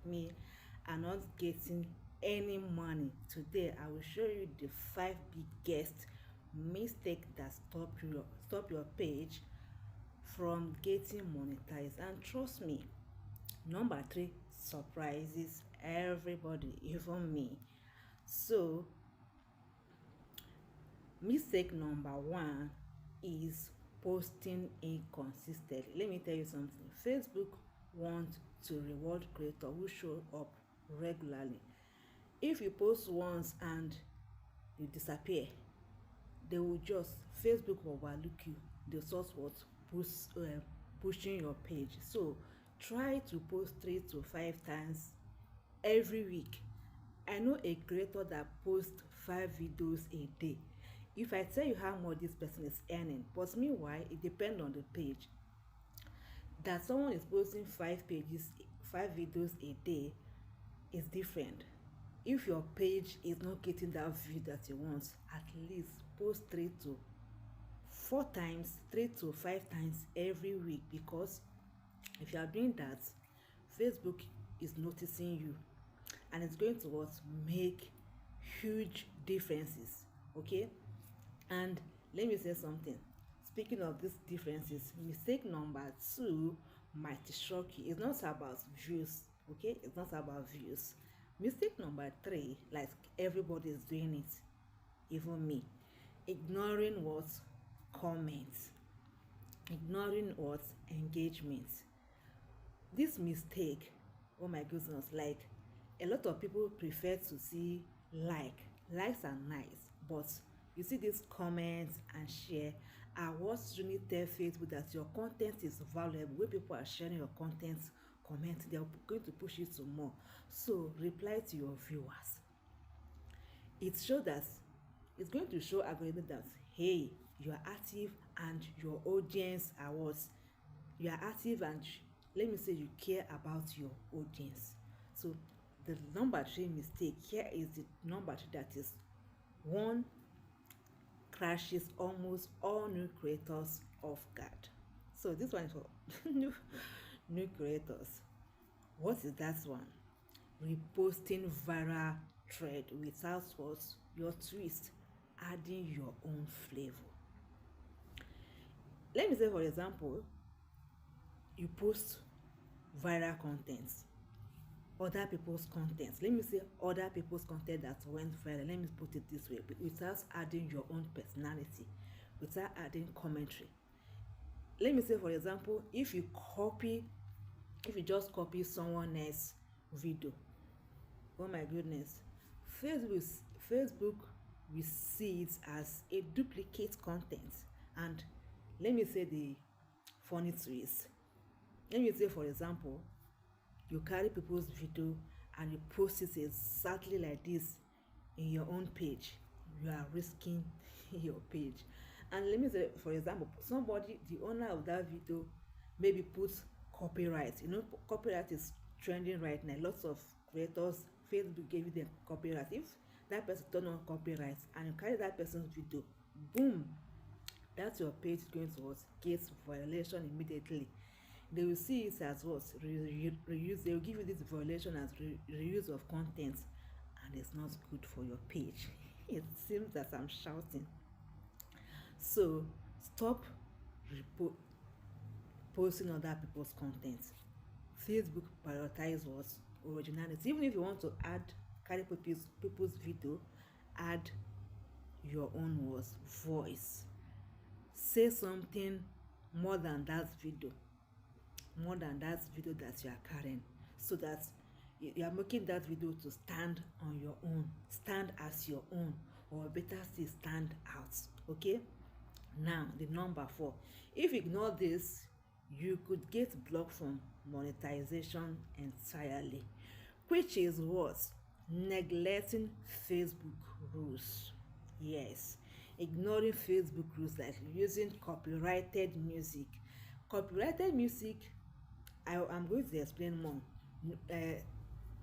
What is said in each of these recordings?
me are not getting any money. Today I will show you the 5 biggest mistake that stop your page from getting monetized. And trust me, number 3 surprises everybody, even me. So mistake number 1 is posting inconsistently. Let me tell you something. Facebook wants to reward creators who show up regularly. If you post once and you disappear, they will just Facebook will overlook you. The source was pushing your page. So try to post 3 to 5 times every week. I know a creator that posts 5 videos a day. If I tell you how much this person is earning, but meanwhile it depends on the page. That someone is posting 5 videos a day is different. If your page is not getting that view that you want, at least post 3 to 4 times, 3 to 5 times every week, because if you are doing that, Facebook is noticing you and it's going to what make huge differences. Okay. And let me say something. Speaking of these differences, mistake number 2 might shock you. It's not about views. Okay, it's not about views. Mistake number 3, like everybody is doing it, even me, ignoring what comments, ignoring what engagement. This mistake, oh my goodness, like a lot of people prefer to see likes are nice, but you see these comments and share are what really tell Facebook that your content is valuable. When people are sharing your content, comment, they are going to push you to more. So reply to your viewers. It shows that it's going to show algorithm that, hey, you are active and your audience are what, you are active and let me say you care about your audience. So the number 3 mistake here is the number 3 that is one crashes almost all new creators off guard. So this one is for new creators. What is that one? Reposting viral thread without what your twist, adding your own flavor. Let me say, for example, you post viral contents, other people's contents. Let me say other people's content that went viral. Let me put it this way, without adding your own personality, without adding commentary. Let me say, for example, if you just copy someone else's video, oh my goodness, Facebook will see it as a duplicate content. And let me say the funny twist. Let me say, for example, you carry people's video and you post it exactly like this in your own page. You are risking your page. And let me say, for example, somebody, the owner of that video, maybe puts copyright. You know, copyright is trending right now. Lots of creators, Facebook gave you the copyright. If that person turn on copyright and you carry that person's video, boom, that's your page is going to get violation immediately. They will see it as what reuse. They will give you this violation as reuse of content, and it's not good for your page. It seems that I'm shouting. So stop posting other people's content. Facebook prioritize what originality. Even if you want to carry people's video, add your own words, voice. Say something more than that video, that you are carrying, so that you are making that video to stand on your own, stand as your own, or better still stand out. Okay. Now the number 4, if you ignore this, you could get blocked from monetization entirely, which is what? Neglecting Facebook rules. Yes, ignoring Facebook rules, like using copyrighted music. Copyrighted music, I'm going to explain more.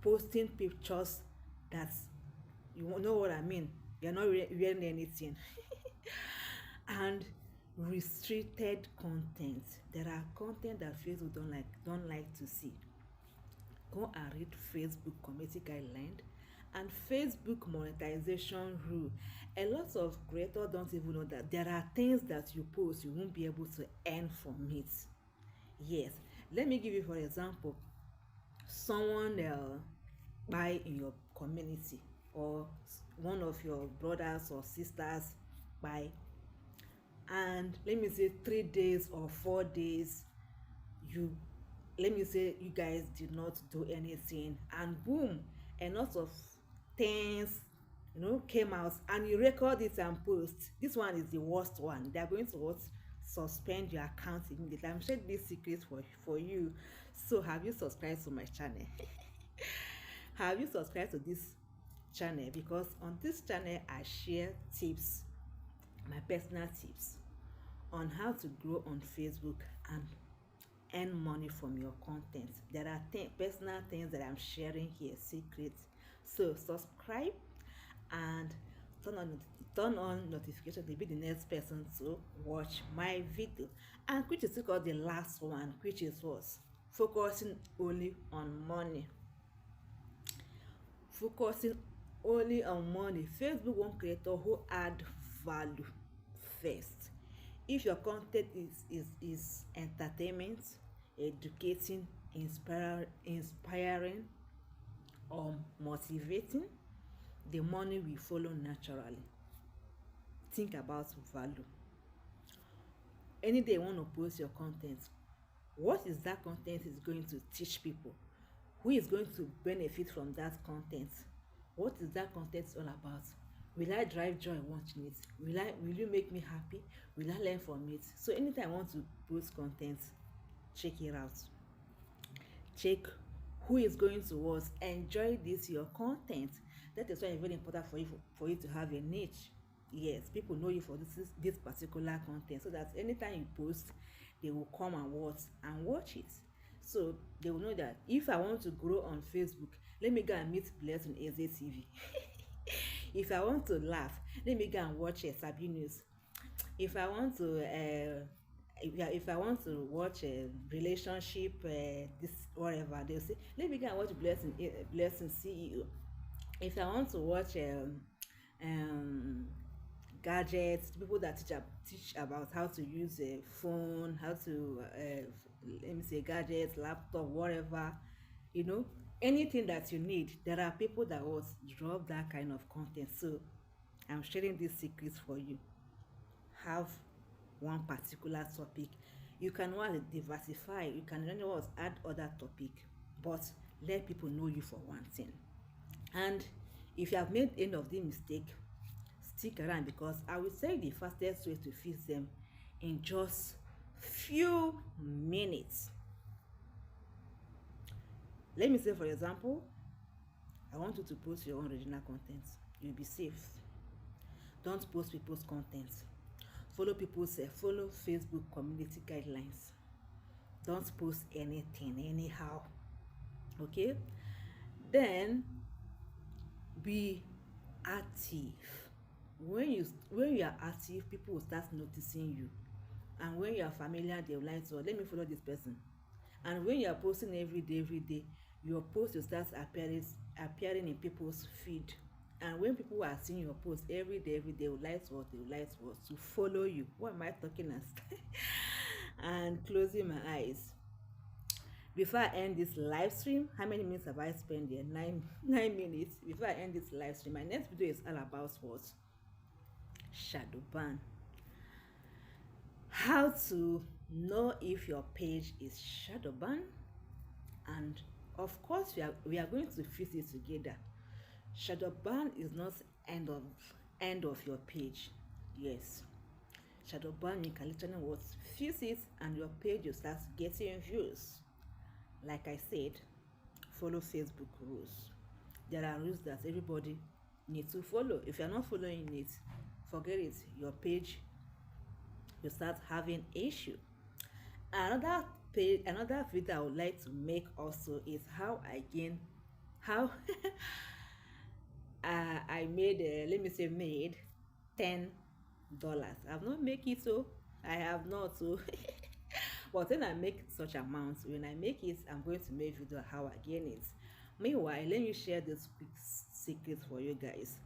Posting pictures that, you know what I mean, you're not wearing anything. And restricted content. There are content that Facebook don't like to see. go and read Facebook community guideline and Facebook monetization rule. A lot of creators don't even know that there are things that you post you won't be able to earn from it. Yes, let me give you for example, someone buy in your community, or one of your brothers or sisters buy, and let me say 3 days or 4 days, you let me say you guys did not do anything, and boom, a lot of things came out, and you record it and post. This one is the worst one. They are going to what? Suspend your account immediately. I'm sharing this secret for you. So have you subscribed to my channel? Have you subscribed to this channel? Because on this channel I share tips, my personal tips on how to grow on Facebook and earn money from your content. There are personal things that I'm sharing here, secrets. So subscribe and turn on notification to be the next person to watch my video. And which is called the last one, which is what? Focusing only on money. Focusing only on money. Facebook want creator who add value first. If your content is entertainment, educating, inspiring or motivating, the money will follow naturally. Think about value. Any day you want to post your content, what is that content is going to teach people? Who is going to benefit from that content? What is that content all about? Will I drive joy watching it? Will you make me happy? Will I learn from it? So anytime I want to post content, check it out. Check who is going to enjoy this your content. That is why it's very important for you to have a niche. Yes, people know you for this particular content, so that anytime you post, they will come and watch it. So they will know that if I want to grow on Facebook, let me go and meet Blessing TV. If I want to laugh, let me go and watch Sabi News. If I want to if I want to watch a relationship, this whatever, they'll say, let me go and watch Blessing CEO. If I want to watch gadgets, people that teach about how to use a phone, how to let me say gadgets, laptop, whatever, anything that you need, there are people that will drop that kind of content. So I'm sharing these secrets for you. Have one particular topic. You can diversify, you can add other topic, but let people know you for one thing. And if you have made any of the mistake, stick around, because I will say the fastest way to fix them in just few minutes. Let me say, for example, I want you to post your own original content. You'll be safe. Don't post people's content. Follow Facebook community guidelines. Don't post anything anyhow. Okay? Then be active. When you are active, people will start noticing you. And when you are familiar, they will like to, let me follow this person. And when you are posting every day, your post will start appearing in people's feed. And when people are seeing your post every day, they will like to follow you. What am I talking as? And closing my eyes. Before I end this live stream, how many minutes have I spent there? 9 minutes. Before I end this live stream, my next video is all about what? Shadow ban. How to know if your page is shadow ban, and of course we are going to fix it together. Shadow ban is not end of your page. Yes, shadow ban, you can literally fix it and your page will start getting views. Like I said, follow Facebook rules. There are rules that everybody needs to follow. If you're not following it, forget it. Your page will start having issue. Another video I would like to make also is how I made $10. I've not make it, so I have not, so But when I make such amounts, when I make it, I'm going to make video how I gain it. Meanwhile, let me share this quick secret for you guys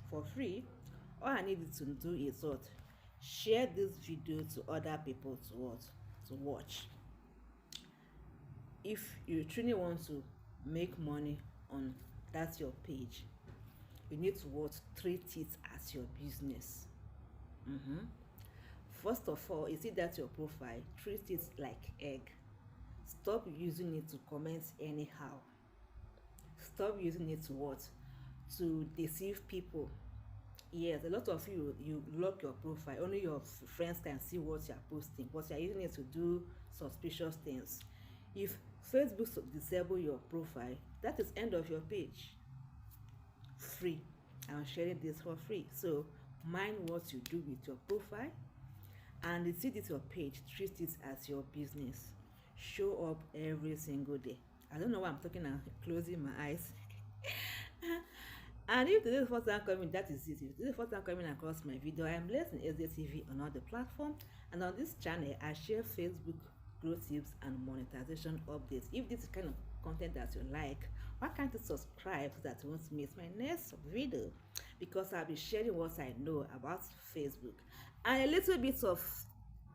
for free. All I need you to do is what? Share this video to other people to what? To watch. If you truly want to make money on that's your page, you need to what? Treat it as your business. First of all, you see that your profile, treat it like egg. Stop using it to comment anyhow. Stop using it to what? To deceive people. Yes, a lot of you lock your profile, only your friends can see what you're posting, but you're using it to do suspicious things. If Facebook disable your profile, that is end of your page. Free. I'm sharing this for free. So mind what you do with your profile, and see this your page, treat it as your business. Show up every single day. I don't know why I'm talking and closing my eyes. And if this is the first time coming, that is it. If this is the first time coming across my video, I am Blessing SDTV on all the platforms, and on this channel I share Facebook growth tips and monetization updates. If this is kind of content that you like, why can't you subscribe so that you won't miss my next video? Because I'll be sharing what I know about Facebook and a little bit of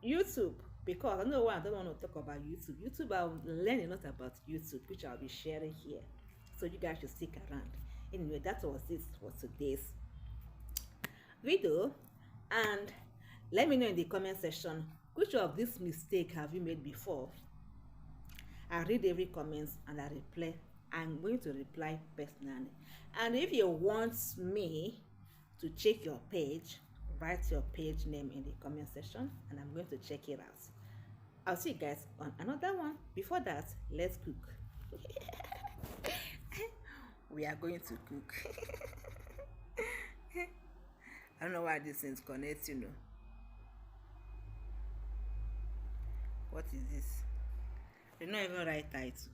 YouTube, because I know why I don't want to talk about YouTube. I'll learn a lot about YouTube, which I'll be sharing here, so you guys should stick around. Anyway, that was it for today's video, and let me know in the comment section which of this mistake have you made before. I read every comment and I reply. I'm going to reply personally. And if you want me to check your page, write your page name in the comment section and I'm going to check it out. I'll see you guys on another one. Before that, let's cook. We are going to cook. I don't know why this things connect, you know. What is this? They not even right title.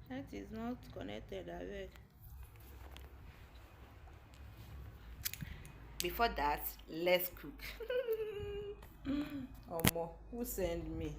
That is not connected, I bet. Before that, let's cook. Omo, who send me?